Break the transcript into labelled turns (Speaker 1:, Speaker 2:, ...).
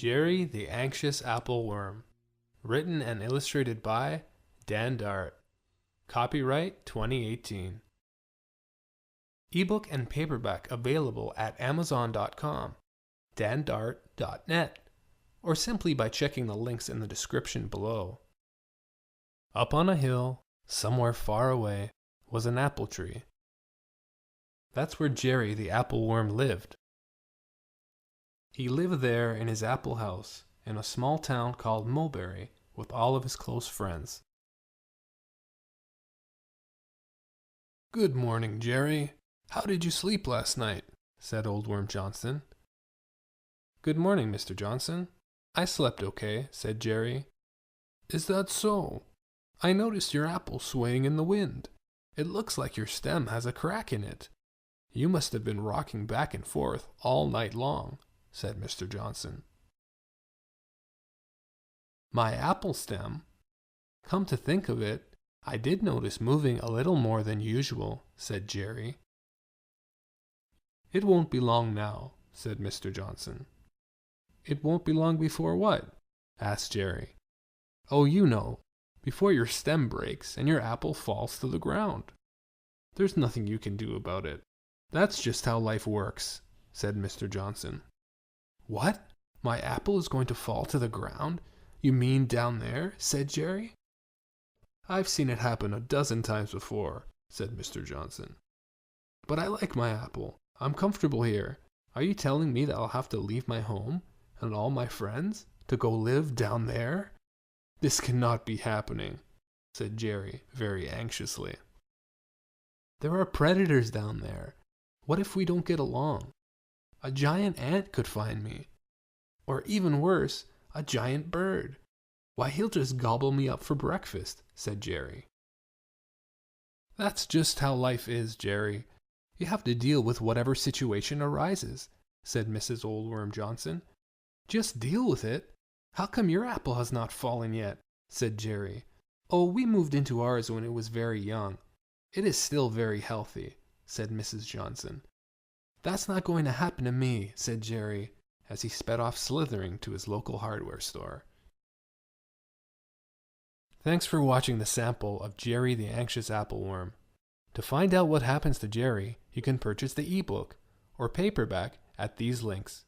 Speaker 1: Jerry the Anxious Apple Worm. Written and illustrated by Dan Dart. Copyright 2018. Ebook and paperback available at Amazon.com, dandart.net, or simply by checking the links in the description below. Up on a hill, somewhere far away, was an apple tree. That's where Jerry the apple worm lived. He lived there in his apple house in a small town called Mulberry with all of his close friends. "Good morning, Jerry. How did you sleep last night?" said Old Worm Johnson. "Good morning, Mr. Johnson. I slept okay," said Jerry. "Is that so? I noticed your apple swaying in the wind. It looks like your stem has a crack in it. You must have been rocking back and forth all night long," said Mr. Johnson. "My apple stem? Come to think of it, I did notice moving a little more than usual," said Jerry. "It won't be long now," said Mr. Johnson. "It won't be long before what?" asked Jerry. "Oh, you know, before your stem breaks and your apple falls to the ground. There's nothing you can do about it. That's just how life works," said Mr. Johnson. "What? My apple is going to fall to the ground? You mean down there?" said Jerry. "I've seen it happen a dozen times before," said Mr. Johnson. "But I like my apple. I'm comfortable here. Are you telling me that I'll have to leave my home and all my friends to go live down there? This cannot be happening," said Jerry very anxiously. "There are predators down there. What if we don't get along? A giant ant could find me. Or even worse, a giant bird. Why, he'll just gobble me up for breakfast," said Jerry. "That's just how life is, Jerry. You have to deal with whatever situation arises," said Mrs. Old Worm Johnson. "Just deal with it. How come your apple has not fallen yet?" said Jerry. "Oh, we moved into ours when it was very young. It is still very healthy," said Mrs. Johnson. "That's not going to happen to me," said Jerry, as he sped off slithering to his local hardware store. Thanks for watching the sample of Jerry the Anxious Apple Worm. To find out what happens to Jerry, you can purchase the ebook or paperback at these links.